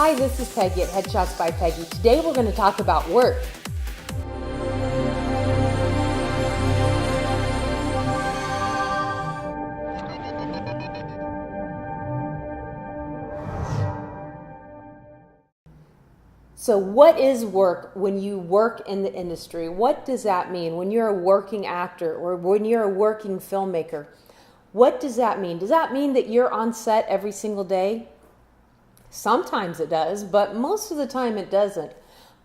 Hi, this is Peggy at Headshots by Peggy. Today we're going to talk about work. So what is work when you work in the industry? What does that mean when you're a working actor or when you're a working filmmaker? What does that mean? Does that mean that you're on set every single day? Sometimes it does, but most of the time it doesn't.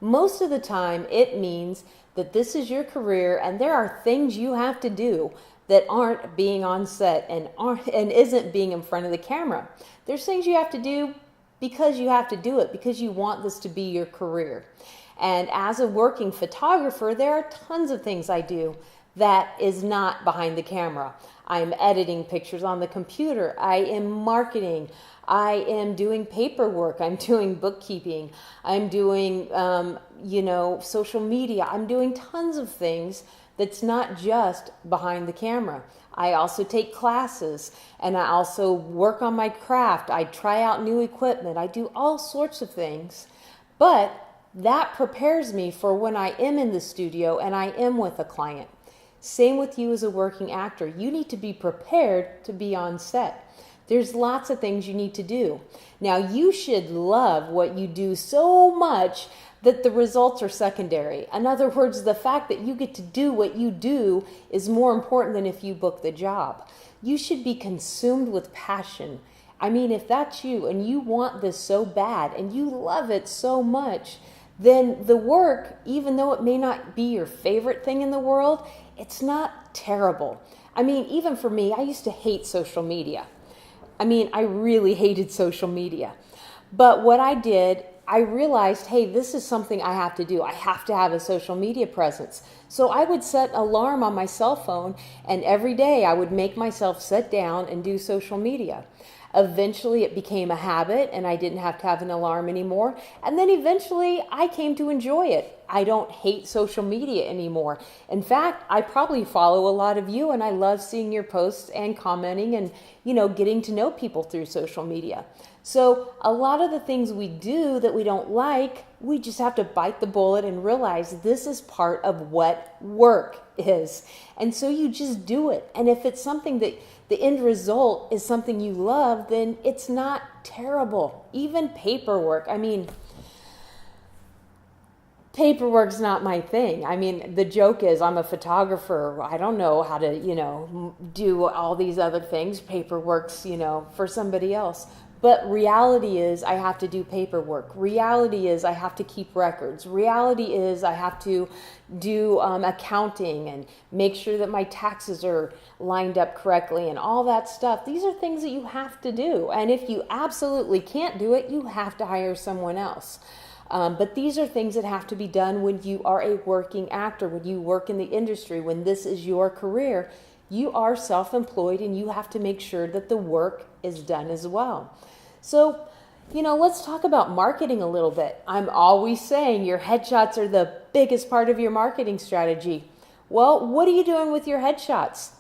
Most of the time it means that this is your career and there are things you have to do that aren't being on set and isn't being in front of the camera. There's things you have to do because you have to do it, because you want this to be your career. And as a working photographer, there are tons of things I do that is not behind the camera. I'm editing pictures on the computer. I am marketing. I am doing paperwork. I'm doing bookkeeping. I'm doing, social media. I'm doing tons of things that's not just behind the camera. I also take classes and I also work on my craft. I try out new equipment. I do all sorts of things. But that prepares me for when I am in the studio and I am with a client. Same with you as a working actor. You need to be prepared to be on set. There's lots of things you need to do. Now, you should love what you do so much that the results are secondary. In other words, the fact that you get to do what you do is more important than if you book the job. You should be consumed with passion. I mean, if that's you and you want this so bad and you love it so much, then the work, even though it may not be your favorite thing in the world, it's not terrible. I mean, even for me, I used to hate social media. I really hated social media. But what I did, I realized, hey, this is something I have to do. I have to have a social media presence. So I would set an alarm on my cell phone, and every day I would make myself sit down and do social media. Eventually it became a habit and I didn't have to have an alarm anymore. And then eventually I came to enjoy it. I don't hate social media anymore. In fact, I probably follow a lot of you and I love seeing your posts and commenting and, getting to know people through social media. So a lot of the things we do that we don't like, we just have to bite the bullet and realize this is part of what work is. And so you just do it. And if it's something that the end result is something you love, then it's not terrible. Even paperwork. Paperwork's not my thing. The joke is I'm a photographer. I don't know how to, do all these other things. Paperwork's, for somebody else. But reality is I have to do paperwork. Reality is I have to keep records. Reality is I have to do accounting and make sure that my taxes are lined up correctly and all that stuff. These are things that you have to do. And if you absolutely can't do it, you have to hire someone else. But these are things that have to be done when you are a working actor, when you work in the industry, when this is your career. You are self-employed and you have to make sure that the work is done as well. So, let's talk about marketing a little bit. I'm always saying your headshots are the biggest part of your marketing strategy. Well, what are you doing with your headshots?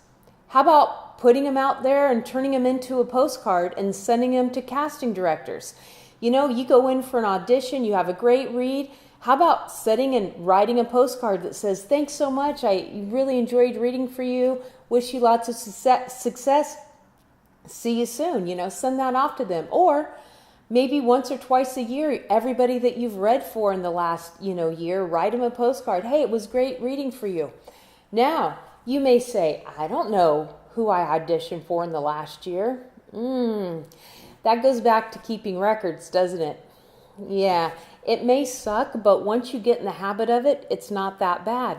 How about putting them out there and turning them into a postcard and sending them to casting directors? You go in for an audition, you have a great read. How about sitting and writing a postcard that says, thanks so much, I really enjoyed reading for you, wish you lots of success, see you soon, send that off to them. Or maybe once or twice a year, everybody that you've read for in the last, year, write them a postcard. Hey, it was great reading for you. Now, you may say, I don't know who I auditioned for in the last year. That goes back to keeping records, doesn't it? Yeah, it may suck, but once you get in the habit of it, it's not that bad.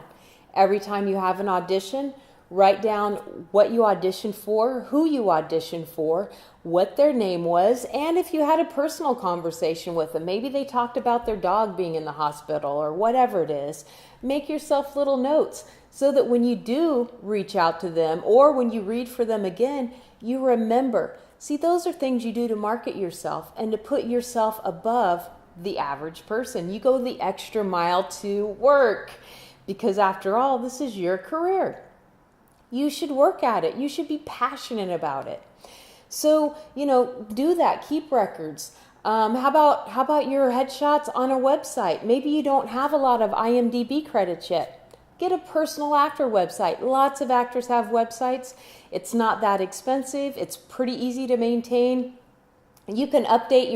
Every time you have an audition, write down what you auditioned for, who you auditioned for, what their name was, and if you had a personal conversation with them. Maybe they talked about their dog being in the hospital or whatever it is. Make yourself little notes so that when you do reach out to them or when you read for them again, you remember. See, those are things you do to market yourself and to put yourself above the average person. You go the extra mile to work because after all, this is your career. You should work at it. You should be passionate about it. So, do that. Keep records. How about your headshots on a website? Maybe you don't have a lot of IMDb credits yet. Get a personal actor website. Lots of actors have websites. It's not that expensive. It's pretty easy to maintain. You can update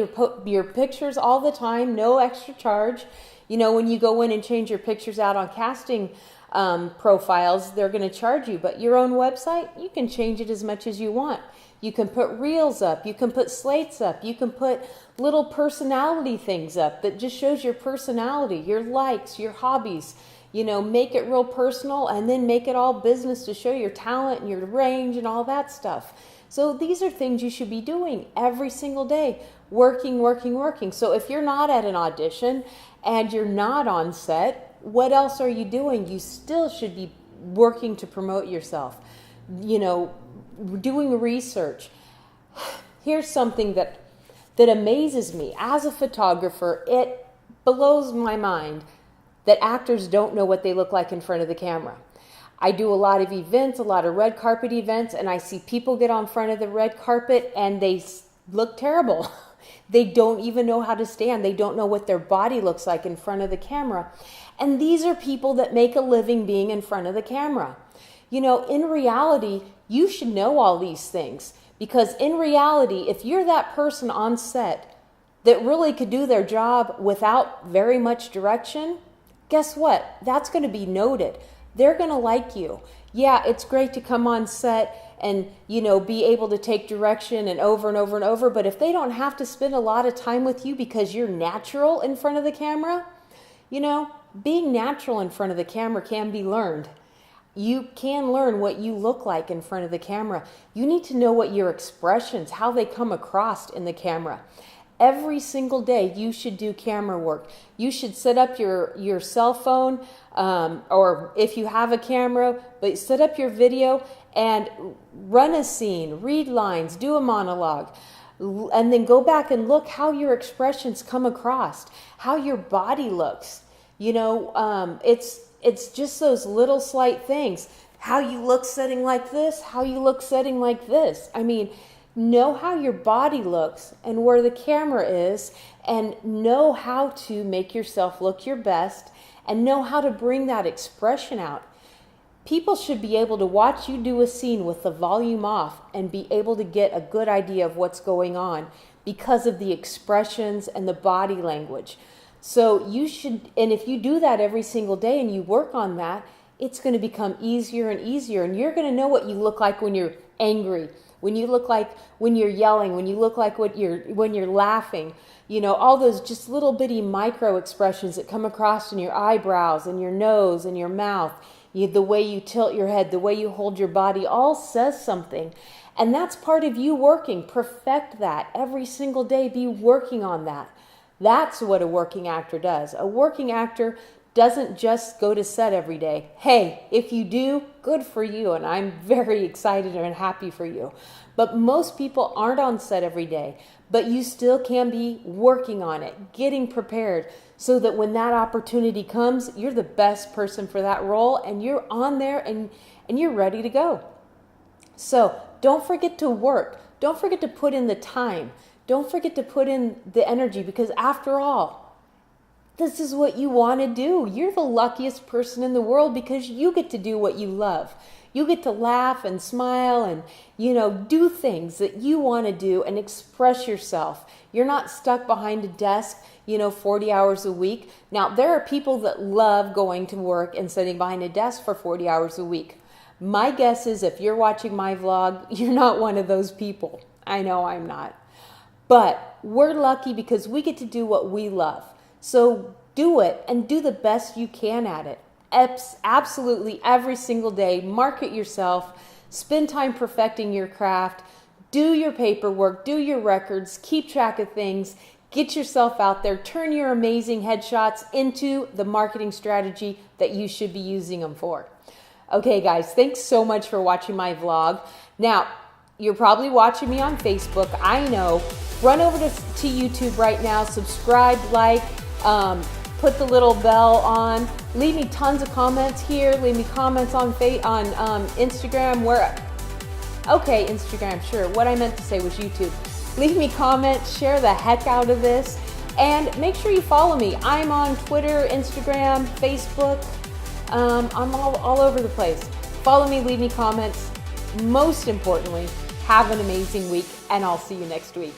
your pictures all the time, no extra charge. You know, when you go in and change your pictures out on casting profiles, they're going to charge you. But your own website, you can change it as much as you want. You can put reels up. You can put slates up. You can put little personality things up that just shows your personality, your likes, your hobbies. You know, make it real personal and then make it all business to show your talent and your range and all that stuff. So these are things you should be doing every single day, working, working, working. So if you're not at an audition and you're not on set, what else are you doing? You still should be working to promote yourself, you know, doing research. Here's something that amazes me. As a photographer, it blows my mind that actors don't know what they look like in front of the camera. I do a lot of events, a lot of red carpet events, and I see people get on front of the red carpet and they look terrible. They don't even know how to stand. They don't know what their body looks like in front of the camera. And these are people that make a living being in front of the camera. You know, in reality, you should know all these things, because in reality, if you're that person on set that really could do their job without very much direction, guess what? That's going to be noted. They're going to like you. Yeah, it's great to come on set and, you know, be able to take direction and over and over and over. But if they don't have to spend a lot of time with you because you're natural in front of the camera, you know, being natural in front of the camera can be learned. You can learn what you look like in front of the camera. You need to know what your expressions, how they come across in the camera. Every single day, you should do camera work. You should set up your cell phone, or if you have a camera, but set up your video and run a scene, read lines, do a monologue, and then go back and look how your expressions come across, how your body looks. You know, it's just those little slight things. How you look sitting like this, how you look sitting like this. I mean, know how your body looks and where the camera is, and know how to make yourself look your best, and know how to bring that expression out. People should be able to watch you do a scene with the volume off and be able to get a good idea of what's going on because of the expressions and the body language. So you should, and if you do that every single day and you work on that, it's going to become easier and easier, and you're going to know what you look like when you're angry, when you look like when you're yelling, when you look like when you're laughing. You know, all those just little bitty micro expressions that come across in your eyebrows and your nose and your mouth, the way you tilt your head, the way you hold your body, all says something. And that's part of you working. Perfect that every single day. Be working on that. That's what a working actor does. A working actor doesn't just go to set every day. Hey, if you do, good for you, and I'm very excited and happy for you. But most people aren't on set every day, but you still can be working on it, getting prepared, so that when that opportunity comes, you're the best person for that role, and you're on there and you're ready to go. So don't forget to work. Don't forget to put in the time. Don't forget to put in the energy, because after all, this is what you want to do. You're the luckiest person in the world because you get to do what you love. You get to laugh and smile and, you know, do things that you want to do and express yourself. You're not stuck behind a desk, 40 hours a week. Now, there are people that love going to work and sitting behind a desk for 40 hours a week. My guess is if you're watching my vlog, you're not one of those people. I know I'm not. But we're lucky because we get to do what we love. So do it and do the best you can at it. Absolutely every single day. Market yourself. Spend time perfecting your craft. Do your paperwork. Do your records. Keep track of things. Get yourself out there. Turn your amazing headshots into the marketing strategy that you should be using them for. Okay, guys, thanks so much for watching my vlog. Now, you're probably watching me on Facebook. I know. Run over to YouTube right now. Subscribe, like, put the little bell on. Leave me tons of comments here. Leave me comments on Instagram. Okay, Instagram, sure. What I meant to say was YouTube. Leave me comments, share the heck out of this, and make sure you follow me. I'm on Twitter, Instagram, Facebook. I'm all over the place. Follow me, leave me comments. Most importantly, have an amazing week, and I'll see you next week.